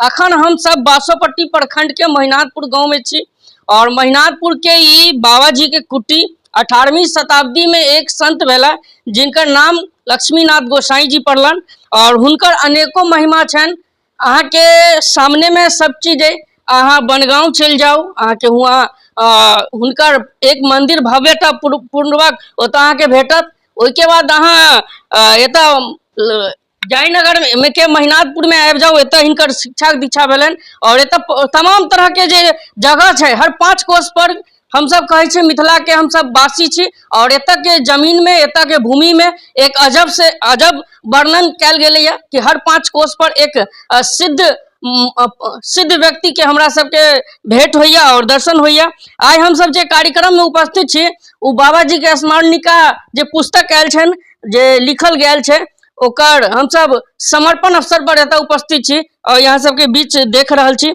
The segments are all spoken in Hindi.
अखन हम सब बासोपट्टी प्रखंड के महिनाथपुर गांव में छी और महिनाथपुर के ई बाबा जी के कुटी 18वीं शताब्दी में एक संत भेला जिनकर नाम लक्ष्मीनाथ गोसाई जी पड़लन और हुनकर अनेकों महिमा छन। अहाँ के सामने में सब चीज है। अहाँ बनगांव चल जाओ, अहाँ के हुआ हुनकर एक मंदिर भव्यता पूर्वक ओतऽ अहाँ के भेटत। ओइके बाद अहाँ एतऽ जयनगर में के महिनाथपुर में आबि जाओ, एतऽ हिनकर शिक्षा दीक्षा भेलन और एतऽ तमाम तरह के जे जगह है हर 5 कोस पर हम सब कहे छे मिथिला के हम सब वासी छी और एतऽ के जमीन में एतऽ के भूमि में एक अजब से अजब वर्णन कैल गेले कि हर 5 कोस पर एक सिद्ध व्यक्ति के हमरा सबके भेंट होइया और दर्शन होइया। आज हम सब जे कार्यक्रम में उपस्थित छी उ बाबा जी के स्मरणिका जे पुस्तक आयल छन जे लिखल गया छे ओकर हम सब समर्पण अवसर पर एतऽ उपस्थित छी और यहाँ सबके बीच देख रहल छी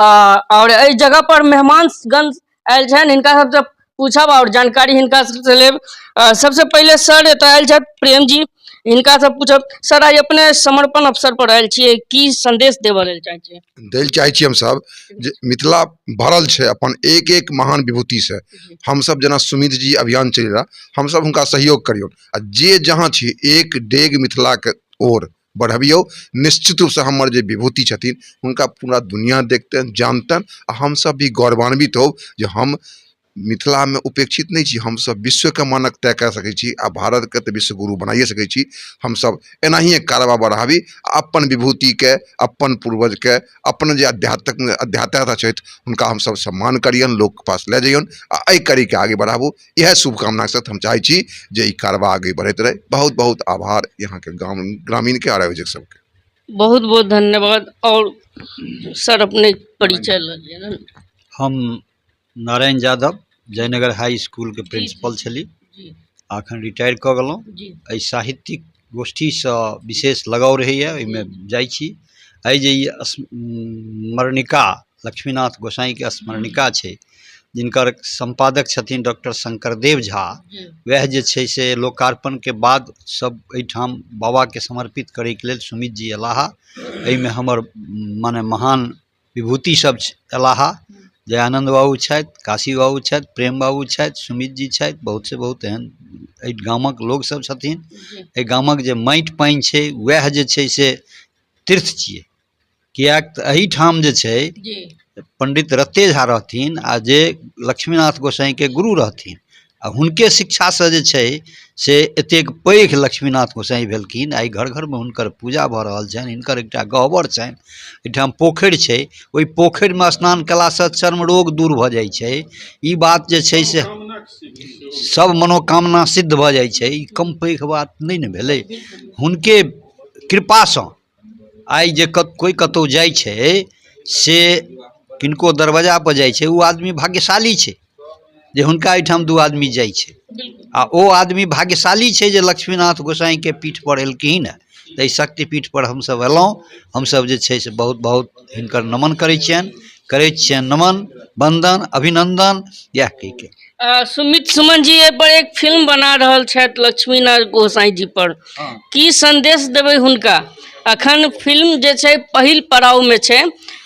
और इस जगह पर मेहमानगण आयल छन, हिनका सबसे पूछब और जानकारी हिनका से लेब। सबसे पहले सर एतऽ आयल छथि प्रेम जी, हिनका से पूछब सर आज अपने समर्पण अवसर पर आयल छियै, की संदेश देबऽ लेल चाहै छियै? देल चाहै छी हम सब जे मिथिला भरल छै अपन एक एक महान विभूति से। हम सब जना सुमित जी अभियान चल रहा, हम सब हुनका सहयोग करियो आ जे जहाँ छी एक डेग मिथिला के ओर बढ़बियो। निश्चित रूप से हमर जे विभूति छथिन हुनका पूरा दुनिया देखतन जानतन आ हम सब भी गौरवान्वित हो जे हम मिथिला में उपेक्षित नहीं छी। हम सब विश्व के मानक तय कर सकै छी आ भारत के तो विश्व गुरु बनाइए सकै छी। हम सब एनाही कारवा बढ़ावी अपन विभूति के अपन पूर्वज के अपन जे अध्यात्मता छथि हुनका हम सब सम्मान करियन, लोक के पास ले जाइयन आ एहि करी के आगे बढ़ाबू। यह शुभकामना के साथ हम चाहे छी जे ई कारवा आगे बढ़ते रहे। बहुत बहुत आभार यहाँ के ग्रामीण के आयोजक सबके। बहुत बहुत धन्यवाद। और सर अपने परिचय। हम नारायण यादव जयनगर हाई स्कूल के प्रिंसिपल छली, अखन रिटायर क गेलहुँ। एहि साहित्यिक गोष्ठी से विशेष लगाव रहैया, ओहिमे जाइ छी। एहि जे स्मरणिका लक्ष्मीनाथ गोसाई के स्मरणिका छै जिनकर संपादक छथिन डॉक्टर शंकरदेव झा, वह जे छै से लोकार्पण के बाद सब एहिठाम बाबा के समर्पित करे के लेल सुमित जी अलाहा। एहिमे हमर माने महान विभूति सब अलाहा, जयानंद बाबू छथि, काशी बाबू छथि, प्रेम बाबू छथि, सुमित जी छथि, बहुत से बहुत एहन एहि गामक लोग सब छथिन। एहि गामक जे माटि पानि छै वह जे छै से तीर्थ छियै, कियाक तऽ एहिठाम जे छै पंडित रत्ते झा रहथिन आ जे लक्ष्मीनाथ गोसाई के गुरु रहथिन आ हुनके शिक्षा से जे छै से एतेक पैघ लक्ष्मीनाथ गोसाई भेलखिन। आई घर घर में हुनकर पूजा भऽ रहल छनि, हिनकर एकटा गह्वर छनि। एहिठाम पोखरि छै, ओहि पोखरि में स्नान कयलासँ चर्म रोग दूर भऽ जाइ छै। ई बात जे छै से सब मनोकामना सिद्ध भऽ जाइ छै। ई कम पैघ बात नहि ने भेलै। हुनके कृपासँ आइ जे कोई कतौ जाइ छै से किनको दरवाजा पर जाइ छै, ओ आदमी भाग्यशाली छै जे हुनका एहिठाम 2 आदमी जाइ छै आ ओ आदमी भाग्यशाली छै जे लक्ष्मीनाथ गोसाई के पीठ पर एलखिन। तऽ एहि शक्तिपीठ पर हम सब एलहुँ। हम सब जे छै से बहुत बहुत हिनकर नमन करै छियनि नमन वंदन अभिनंदन। यह कहि के सुमित सुमन जी पर एक फिल्म बना रहल छथि लक्ष्मीनाथ गोसाई जी पर, की संदेश देबै हुनका? अखन फिल्म जे छै पहिल पड़ाव में छै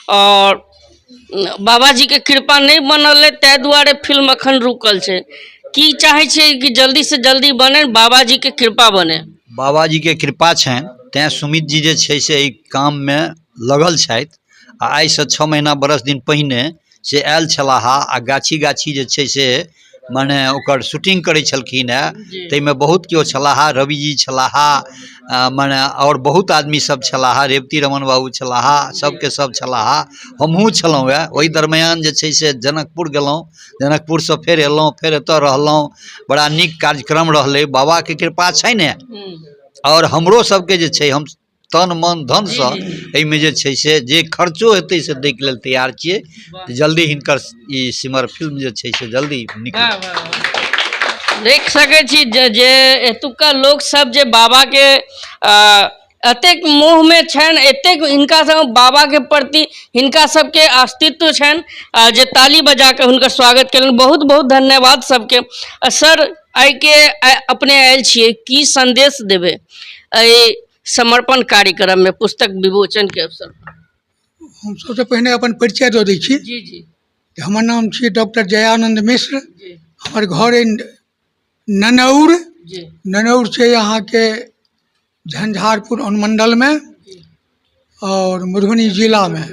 और बाबा जी के कृपा नहीं बनल है, तै दुआरे फिल्म अखन रुकल छै। की चाहे छै कि जल्दी से जल्दी बने, बाबा जी के कृपा बने? बाबा जी के कृपा छनि, तैं सुमित जी जे छै से एहि काम में लगल छथि। आ आइ से 6 महीना बरस दिन पहिने से आयल छलाह आ गाछी गाछी जे छै से माने ओकर शूटिंग करै छलखिन है। तैमे बहुत केओ छलाह, रवि जी छलाह, माने और बहुत आदमी सब छलाह, रेवती रमन बाबू छलाह, सबके सब छलाह। हमहूँ छलहुँ है। ओहि दरमियान जे छै से जनकपुर गेलहुँ, जनकपुर से फेर एलहुँ, फेर एतऽ रहलहुँ। बड़ा नीक कार्यक्रम रहलै, बाबा के कृपा छै ने। और हमरो सबके जे छै हम तन मन धन से एहिमे जे छै से जे खर्चो हेतै से दै के लेल तैयार छियै। जल्दी हिनकर ई सिमर फिल्म जे छै से जल्दी देख सकै छी जे एतुका लोग सब जे बाबा के एतेक मोह में छन, एतेक हिनका सब बाबा के प्रति हिनका सबके अस्तित्व छन जे ताली बजा के हुनकर स्वागत केलन। बहुत बहुत धन्यवाद सबके। सर आई के अपने आयल छियै, की संदेश देबै समर्पण कार्यक्रम में पुस्तक विमोचन के अवसर पर? हम सबसे पहिने अपन परिचय दऽ दै छी। जी जी हमर नाम छी डॉक्टर जयानंद मिश्र। जी हमर घर अइ ननौर। जी ननौर छै अहाँके झंझारपुर अनुमंडल में और मधुबनी जिला में।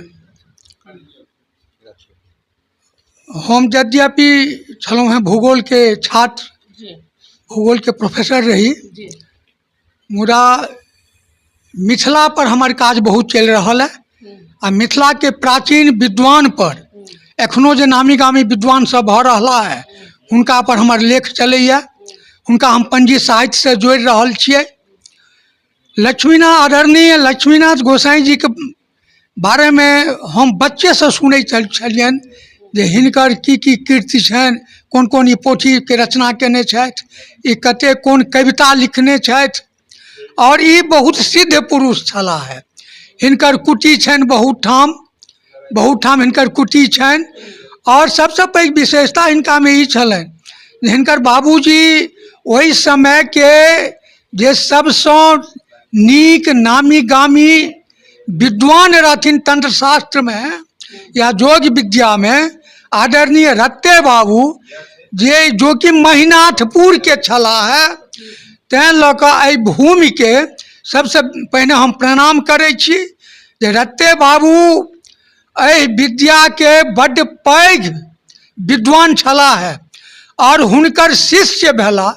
हम यद्यपि छलहुँ हैं भूगोल के छात्र, जी भूगोल के प्रोफेसर रही, जी मुदा मिथिला पर हमर काज बहुत चलि रहल है। आ मिथिला के प्राचीन विद्वान पर एखनो जे नामी गामी विद्वान सब भऽ रहला है, हुनका पर हमर लेख चलैया। हुनका हम पंजी साहित्य से जोड़ि रहल छियै। लक्ष्मीनाथ, आदरणीय लक्ष्मीनाथ गोसाई जी के बारे में हम बच्चे से सुनै छलियनि जे हिनकर की कीर्ति छनि, कोन कोन ई पोथी के रचना केने छथि, ई कते कोन कविता लिखने छथि, और ई बहुत सिद्ध पुरुष छलाह है। हिनकर कुटी छनि बहुत ठाम हिनकर कुटी छनि। और सबसे पैघ विशेषता हिनका में ई छलनि जे हिनकर बाबूजी ओहि समय के जे सबसँ नीक नामी गामी विद्वान रहथिन तंत्र शास्त्र में या योग विद्या में, आदरणीय रत्ते बाबू जो कि महिनाथपुर के छलाह है। तैं लऽ कऽ एहि भूमि के सबसे पहिने हम प्रणाम करै छी जे रत्ते बाबू एहि विद्या के बड्ड पैघ विद्वान छलाह है। और हुनकर शिष्य भेला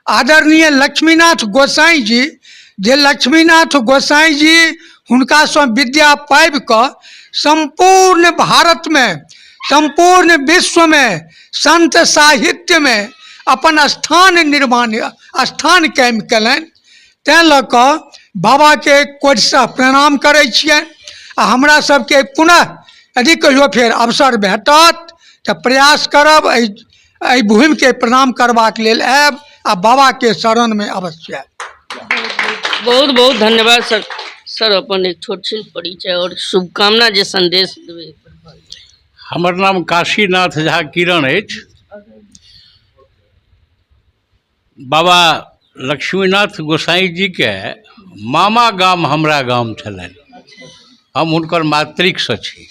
आदरणीय लक्ष्मीनाथ गोसाई जी, जे लक्ष्मीनाथ गोसाई जी हुनका सँ विद्या पाबि कऽ संपूर्ण भारत में, संपूर्ण विश्व में, संत साहित्य में अपन स्थान कायम कयलनि। तैं लऽ कऽ बाबा के कोटिसँ प्रणाम करै छियनि। आ हमरा सबके पुनः यदि कहियो फेर अवसर भेटत तऽ प्रयास करब एहि भूमि के प्रणाम करबाक लेल आयब आ बाबा के शरण में अवश्य आयब। बहुत बहुत धन्यवाद सर। सर अपन एक छोट छिन परिचय और शुभकामना जे संदेश देबै। हमर नाम काशीनाथ झा किरण अछि। बाबा लक्ष्मीनाथ गोसाई जी के मामा गाम हमरा गाम छलनि। हम हुनकर मातृकसँ छी।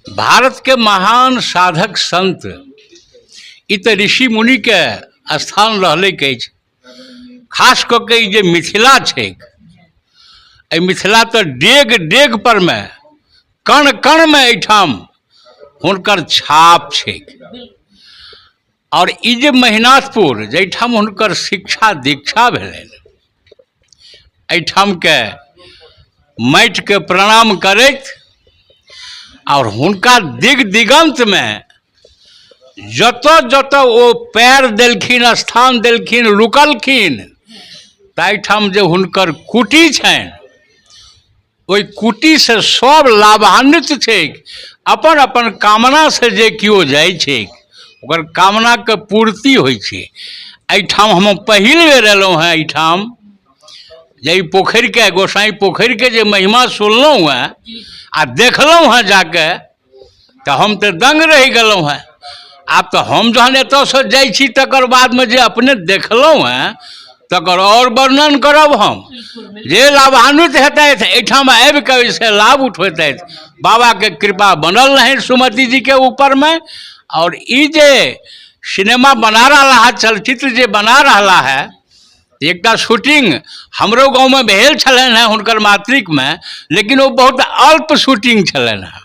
भारत के महान साधक संत ई तऽ ऋषि मुनि के स्थान रहलैक अछि। खास कऽ के ई जे मिथिला छै, एहि मिथिला तऽ डेग डेग पर में, कण कण में एहिठाम हुनकर छाप छै। और ई जे महिनाथपुर जाहिठाम हुनकर शिक्षा दीक्षा भेलनि, एहिठाम के माटि के प्रणाम करैत और हुनका दिग दिगंत में जतऽ जतऽ ओ पैर देलखिन, स्थान देलखिन, रुकलखिन, ताहिठाम जे हुनकर कुटी छनि, ओहि कुटी से सब लाभान्वित छै। अपन अपन कामना से जे केओ जाइ छै ओकर कामना के पूर्ति होइ छै। एहिठाम हम पहिल बेर एलहुँ हैं। एहिठाम जे पोखरि के, गोसाई पोखरि के जे महिमा सुनलहुँ हैं आ देखलहुँ हैं जाके, तऽ हम तऽ दंग रहि गेलहुँ हैं। आब तऽ हम जहन एतऽ से जाइ छी तकर बाद में जे अपने देखलहुँ हैं तकर और वर्णन करब हम। जे लाभान्वित हेतथि एहिठाम आबि कऽ ओहिसँ लाभ उठेतथि, बाबा के कृपा बनल रहे सुमति जी के ऊपर में। और ई जे सिनेमा बना रहा है, चलचित्र जे बना रहा है, एकटा शूटिंग हमरो गाँव में भेल छलनि हैं हुनकर मातृक में, लेकिन वो बहुत अल्प शूटिंग छलनि हैं।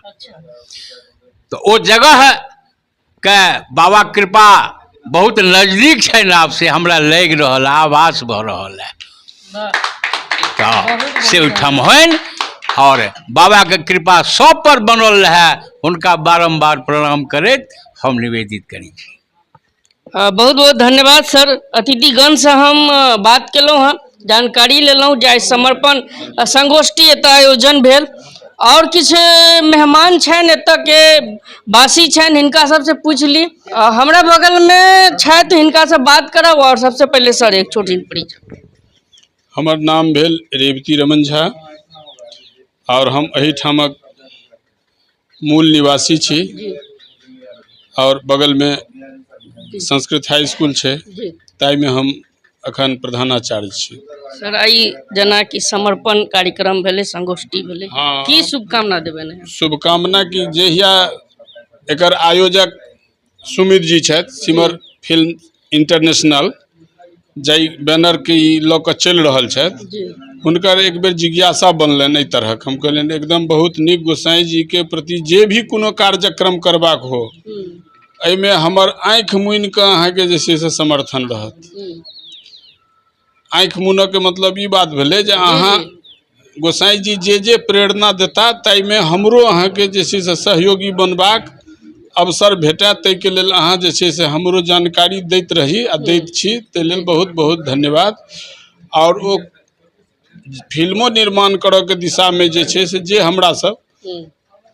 तो वो जगह के बाबा कृपा बहुत नजदीक छै आब से हमरा लग रहल, आभास भऽ रहल है। तो से ओहिठाम होइन और बाबा के कृपा सब पर बनल रहे, हुनका बारंबार प्रणाम करैत हम निवेदित करी छी। बहुत बहुत धन्यवाद सर। अतिथिगण से हम बात केलहुँ हैं, जानकारी लेलहुँ जे आइ समर्पण संगोष्ठी एतऽ आयोजन भेल। और किछु मेहमान छनि एतऽ के वासी छनि, हिनका सबसे पूछ ली। हमरा बगल में छथि, हिनका से बात करब। और सबसे पहले सर एक छोटी परिचय। हमर नाम भेल रेवती रमन झा और हम एहिठामक मूल निवासी छी। और बगल में संस्कृत हाई स्कूल छै, ताहि में हम अखन प्रधानाचार्य छी। सर आई जना कि समर्पण कार्यक्रम भेले, संगोष्ठी भेले, हाँ। की शुभकामना देबेन? शुभकामना की जहिया एकर आयोजक सुमित जी छथि, सिमर फिल्म इंटरनेशनल जाहि बैनर के ई लऽ कऽ चलि रहल छथि, जी हुनकर एक बेर जिज्ञासा बनलनि एहि तरहक। हम कहलियनि एकदम बहुत नीक, गोसाई जी के प्रति जे भी कोनो कार्यक्रम करबाक हो एहिमे हमर आँखि मुनि कऽ अहाँके जे छै से समर्थन रहत। आँखि मुनऽ के मतलब ई बात भेलै जे अहाँ गोसाई जी जे प्रेरणा देता ताहिमे हमरो अहाँके जे छै से सहयोगी बनबाक अवसर भेटै, ताहिके लेल अहाँ जे छै से हमरो जानकारी दैत रही आ दैत छी, ताहि लेल बहुत बहुत धन्यवाद। और ओ फिल्मो निर्माण करऽ के दिशा में जे छै से जे हमरा सब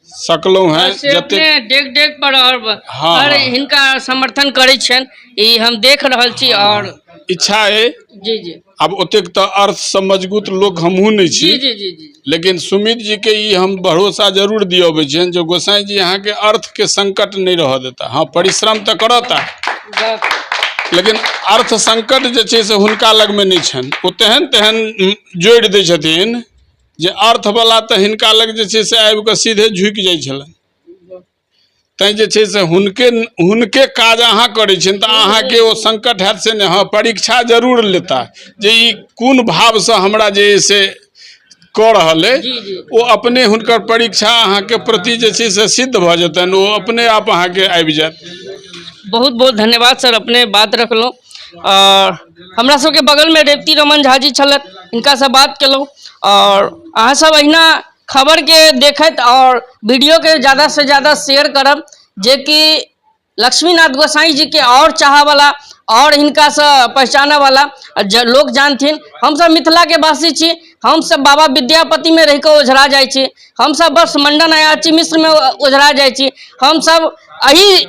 सकलहुँ हैं जते डेग डेग पर और हाँ, हर हाँ। हिनका समर्थन करै छन, ई हम देख रहल छी। और इच्छा है जी जी अब ओतेक तो अर्थ से मजबूत लोग हमहूँ नहीं छी, जी जी जी जी लेकिन सुमित जी के ई हम भरोसा जरूर दियबै छियनि जो गोसाई जी अहाँ के अर्थ के संकट नहीं रह देता। हाँ, परिश्रम तो करता, लेकिन अर्थ संकट जे छै से हुनका लग में नहीं छनि। ओ तेहन तेहन जोड़ि दै छथिन जे अर्थ वाला तो हिनका लग जे छै से आबि कऽ सीधे झुकि जाइ छलनि। तैं जे छै से हुनके काज अहाँ करै छियनि तऽ अहाँके ओ संकट हैत से नहीं। हाँ, परीक्षा जरूर लेता जे ई कोन भाव से हमरा जे से कऽ रहल है, ओ अपने हुनकर परीक्षा अहाँके प्रति जे छै से सिद्ध भऽ जेतनि, ओ अपने आप अहाँके आबि जायत। बहुत बहुत धन्यवाद सर, अपने बात रखलहुँ। और हमरा सबके बगल में रेवती रमन झा जी छलत, हिनका से बात केलहुँ। और अहाँ सब अहिना खबर के देखत और वीडियो के ज़्यादा से ज़्यादा शेयर करब, जे कि लक्ष्मीनाथ गोसाई जी के और चाह वाला और हिनका से पहचाने वाला लोग जानथिन। हम सब मिथिला के वासी छी, हम सब बाबा विद्यापति में रह के ओझरा जाइ छी, हम सब बस मंडन अयाची मिश्र में ओझरा जाइ छी। हम सब एही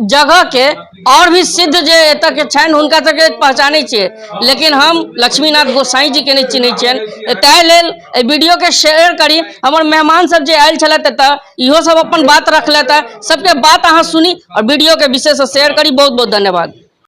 जगह के और भी सिद्ध जे एतऽ के छनि हुनका सबके पहचानै छियै, लेकिन हम लक्ष्मीनाथ गोसाई जी के नहीं चिन्है छियनि। ताहि लेल वीडियो के शेयर करी। हमर मेहमान सब जे आयल छलथि एतऽ, इहो सब अपन बात रखलथि, सबके बात अहाँ सुनी और वीडियो के विशेष शेयर करी। बहुत बहुत धन्यवाद।